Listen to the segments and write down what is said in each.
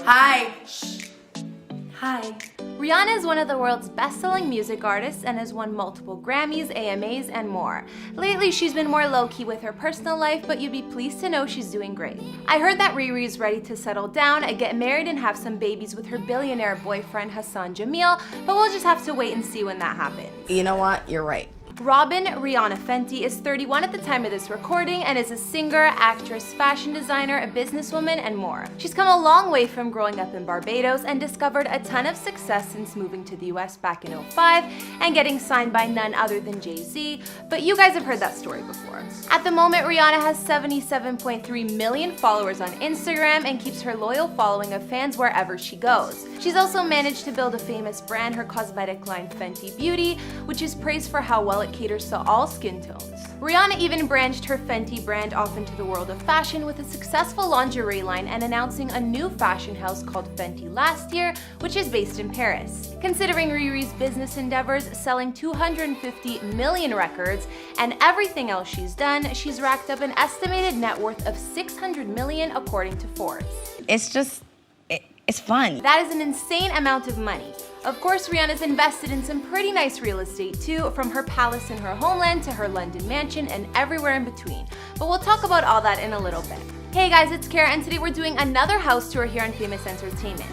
Hi. Shh. Hi. Rihanna is one of the world's best-selling music artists and has won multiple Grammys, AMAs, and more. Lately, she's been more low-key with her personal life, but you'd be pleased to know she's doing great. I heard that Riri is ready to settle down, get married, and have some babies with her billionaire boyfriend Hassan Jamil, but we'll just have to wait and see when that happens. You know what? You're right. Robin Rihanna Fenty is 31 at the time of this recording and is a singer, actress, fashion designer, a businesswoman, and more. She's come a long way from growing up in Barbados and discovered a ton of success since moving to the US back in 2005 and getting signed by none other than Jay-Z, but you guys have heard that story before. At the moment, Rihanna has 77.3 million followers on Instagram and keeps her loyal following of fans wherever she goes. She's also managed to build a famous brand, her cosmetic line Fenty Beauty, which is praised for how well it caters to all skin tones. Rihanna even branched her Fenty brand off into the world of fashion with a successful lingerie line and announcing a new fashion house called Fenty last year, which is based in Paris. Considering Riri's business endeavors, selling 250 million records, and everything else she's done, she's racked up an estimated net worth of 600 million according to Forbes. It's fun. That is an insane amount of money. Of course, Rihanna's invested in some pretty nice real estate too, from her palace in her homeland to her London mansion and everywhere in between. But we'll talk about all that in a little bit. Hey guys, it's Kara, and today we're doing another house tour here on Famous Entertainment.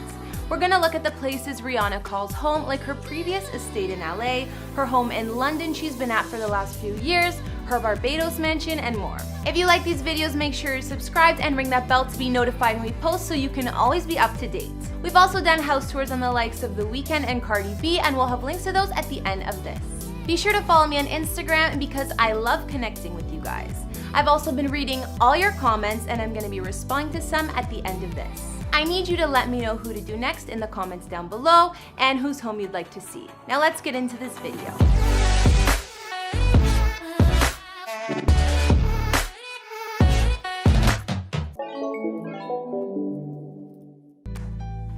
We're gonna look at the places Rihanna calls home, like her previous estate in LA, her home in London she's been at for the last few years, her Barbados mansion, and more. If you like these videos, make sure you're subscribed and ring that bell to be notified when we post so you can always be up to date. We've also done house tours on the likes of The Weeknd and Cardi B, and we'll have links to those at the end of this. Be sure to follow me on Instagram because I love connecting with you guys. I've also been reading all your comments and I'm gonna be responding to some at the end of this. I need you to let me know who to do next in the comments down below and whose home you'd like to see. Now let's get into this video.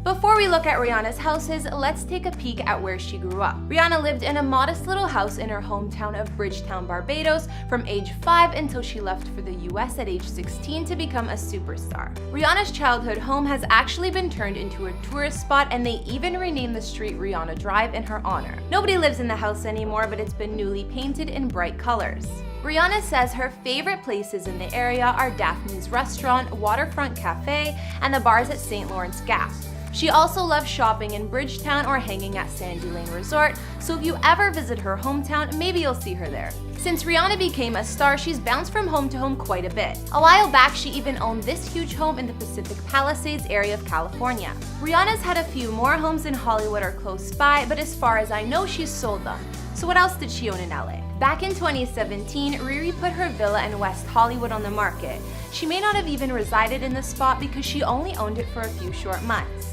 Before we look at Rihanna's houses, let's take a peek at where she grew up. Rihanna lived in a modest little house in her hometown of Bridgetown, Barbados from age 5 until she left for the US at age 16 to become a superstar. Rihanna's childhood home has actually been turned into a tourist spot, and they even renamed the street Rihanna Drive in her honor. Nobody lives in the house anymore, but it's been newly painted in bright colors. Rihanna says her favorite places in the area are Daphne's Restaurant, Waterfront Cafe, and the bars at St. Lawrence Gap. She also loves shopping in Bridgetown or hanging at Sandy Lane Resort, so if you ever visit her hometown, maybe you'll see her there. Since Rihanna became a star, she's bounced from home to home quite a bit. A while back, she even owned this huge home in the Pacific Palisades area of California. Rihanna's had a few more homes in Hollywood or close by, but as far as I know, she's sold them. So what else did she own in LA? Back in 2017, Riri put her villa in West Hollywood on the market. She may not have even resided in the spot because she only owned it for a few short months.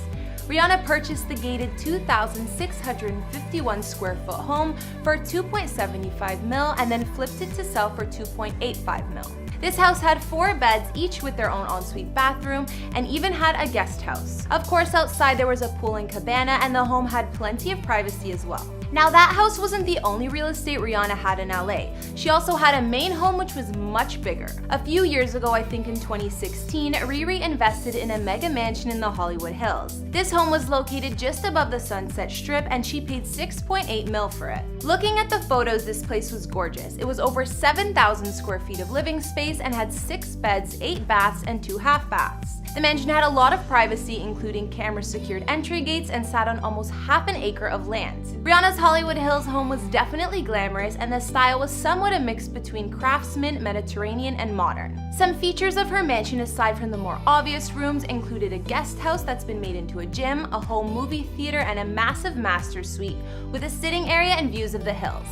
Rihanna purchased the gated 2,651 square foot home for $2.75 million and then flipped it to sell for $2.85 million. This house had 4 beds, each with their own ensuite bathroom, and even had a guest house. Of course, outside there was a pool and cabana, and the home had plenty of privacy as well. Now, that house wasn't the only real estate Rihanna had in LA. She also had a main home which was much bigger. A few years ago, I think in 2016, Riri invested in a mega mansion in the Hollywood Hills. This home was located just above the Sunset Strip, and she paid $6.8 million for it. Looking at the photos, this place was gorgeous. It was over 7,000 square feet of living space and had 6 beds, 8 baths, and 2 half baths. The mansion had a lot of privacy, including camera-secured entry gates, and sat on almost half an acre of land. Rihanna's Hollywood Hills home was definitely glamorous, and the style was somewhat a mix between craftsman, Mediterranean, and modern. Some features of her mansion, aside from the more obvious rooms, included a guest house that's been made into a gym, a home movie theater, and a massive master suite with a sitting area and views of the hills.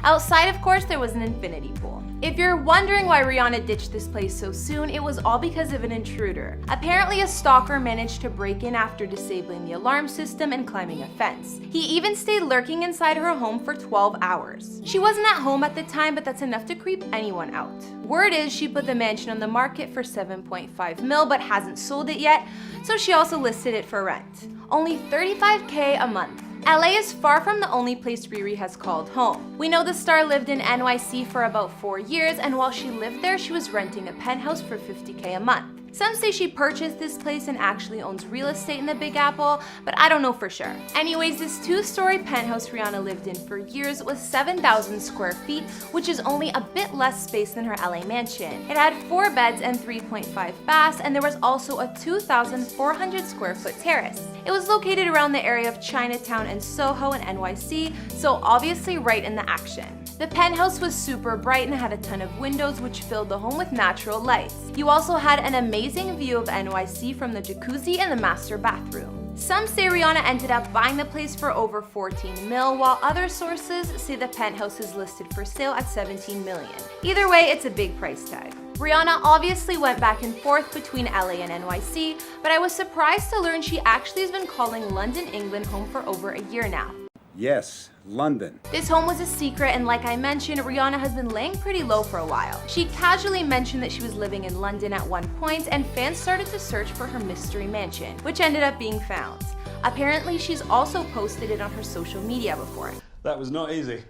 Outside, of course, there was an infinity pool. If you're wondering why Rihanna ditched this place so soon, it was all because of an intruder. Apparently, a stalker managed to break in after disabling the alarm system and climbing a fence. He even stayed lurking inside her home for 12 hours. She wasn't at home at the time, but that's enough to creep anyone out. Word is she put the mansion on the market for $7.5 million, but hasn't sold it yet, so she also listed it for rent. Only $35K a month. LA is far from the only place Riri has called home. We know the star lived in NYC for about 4 years, and while she lived there, she was renting a penthouse for $50K a month. Some say she purchased this place and actually owns real estate in the Big Apple, but I don't know for sure. Anyways, this 2-story penthouse Rihanna lived in for years was 7,000 square feet, which is only a bit less space than her LA mansion. It had 4 beds and 3.5 baths, and there was also a 2,400 square foot terrace. It was located around the area of Chinatown and Soho in NYC, so obviously right in the action. The penthouse was super bright and had a ton of windows which filled the home with natural lights. You also had an amazing view of NYC from the jacuzzi and the master bathroom. Some say Rihanna ended up buying the place for over 14 mil, while other sources say the penthouse is listed for sale at 17 million. Either way, it's a big price tag. Rihanna obviously went back and forth between LA and NYC, but I was surprised to learn she actually has been calling London, England home for over a year now. Yes, London. This home was a secret, and like I mentioned, Rihanna has been laying pretty low for a while. She casually mentioned that she was living in London at one point, and fans started to search for her mystery mansion, which ended up being found. Apparently, she's also posted it on her social media before. That was not easy,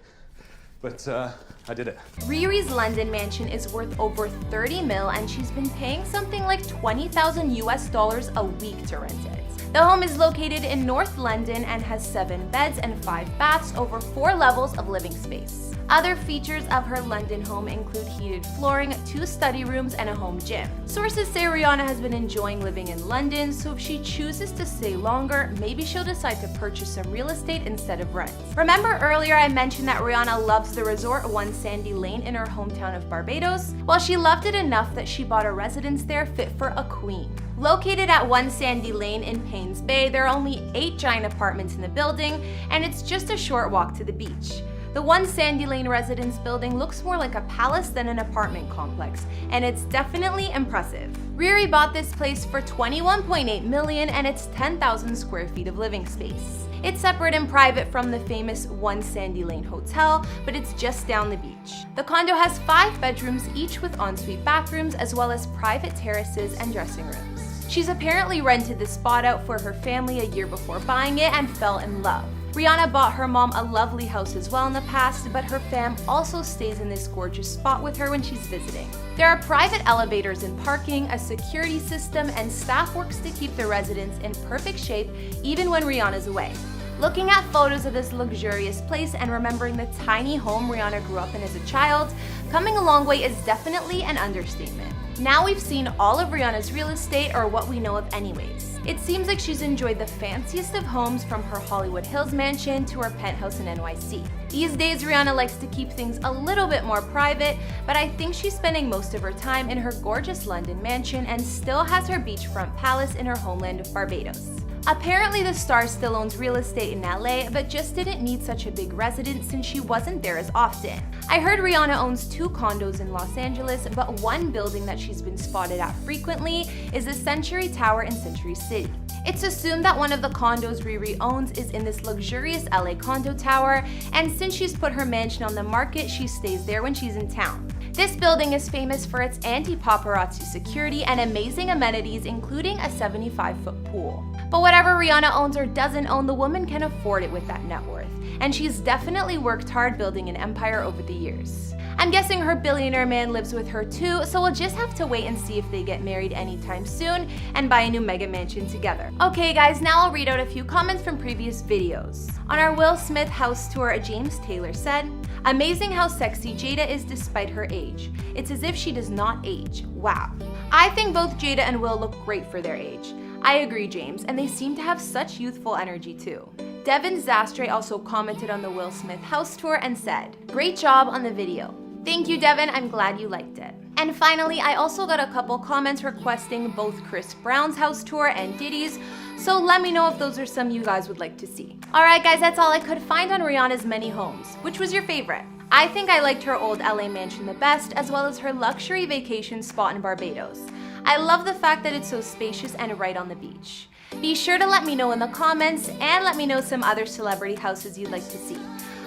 but I did it. Riri's London mansion is worth over 30 mil, and she's been paying something like $20,000 a week to rent it. The home is located in North London and has 7 beds and 5 baths over 4 levels of living space. Other features of her London home include heated flooring, 2 study rooms, and a home gym. Sources say Rihanna has been enjoying living in London, so if she chooses to stay longer, maybe she'll decide to purchase some real estate instead of rent. Remember earlier I mentioned that Rihanna loves the resort One Sandy Lane in her hometown of Barbados? Well, she loved it enough that she bought a residence there fit for a queen. Located at One Sandy Lane in Paynes Bay, there are only 8 giant apartments in the building, and it's just a short walk to the beach. The One Sandy Lane residence building looks more like a palace than an apartment complex, and it's definitely impressive. Riri bought this place for $21.8 million, and it's 10,000 square feet of living space. It's separate and private from the famous One Sandy Lane Hotel, but it's just down the beach. The condo has 5 bedrooms, each with ensuite bathrooms, as well as private terraces and dressing rooms. She's apparently rented the spot out for her family a year before buying it and fell in love. Rihanna bought her mom a lovely house as well in the past, but her fam also stays in this gorgeous spot with her when she's visiting. There are private elevators and parking, a security system, and staff works to keep the residents in perfect shape even when Rihanna's away. Looking at photos of this luxurious place and remembering the tiny home Rihanna grew up in as a child, coming a long way is definitely an understatement. Now we've seen all of Rihanna's real estate, or what we know of anyways. It seems like she's enjoyed the fanciest of homes, from her Hollywood Hills mansion to her penthouse in NYC. These days, Rihanna likes to keep things a little bit more private, but I think she's spending most of her time in her gorgeous London mansion and still has her beachfront palace in her homeland of Barbados. Apparently, the star still owns real estate in LA, but just didn't need such a big residence since she wasn't there as often. I heard Rihanna owns 2 condos in Los Angeles, but one building that she's been spotted at frequently is the Century Tower in Century City. It's assumed that one of the condos Riri owns is in this luxurious LA condo tower, and since she's put her mansion on the market, she stays there when she's in town. This building is famous for its anti-paparazzi security and amazing amenities, including a 75-foot pool. But whatever Rihanna owns or doesn't own, the woman can afford it with that net worth, and she's definitely worked hard building an empire over the years. I'm guessing her billionaire man lives with her too, so we'll just have to wait and see if they get married anytime soon and buy a new mega mansion together. Okay guys, now I'll read out a few comments from previous videos. On our Will Smith house tour, James Taylor said, "Amazing how sexy Jada is despite her age. It's as if she does not age. Wow. I think both Jada and Will look great for their age." I agree, James, and they seem to have such youthful energy too. Devin Zastre also commented on the Will Smith house tour and said, "Great job on the video." Thank you, Devin, I'm glad you liked it. And finally, I also got a couple comments requesting both Chris Brown's house tour and Diddy's, so let me know if those are some you guys would like to see. Alright guys, that's all I could find on Rihanna's many homes. Which was your favorite? I think I liked her old LA mansion the best, as well as her luxury vacation spot in Barbados. I love the fact that it's so spacious and right on the beach. Be sure to let me know in the comments, and let me know some other celebrity houses you'd like to see.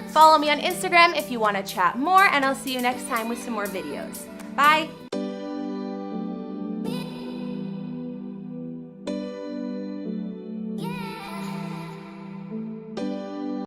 Follow me on Instagram if you want to chat more, and I'll see you next time with some more videos. Bye!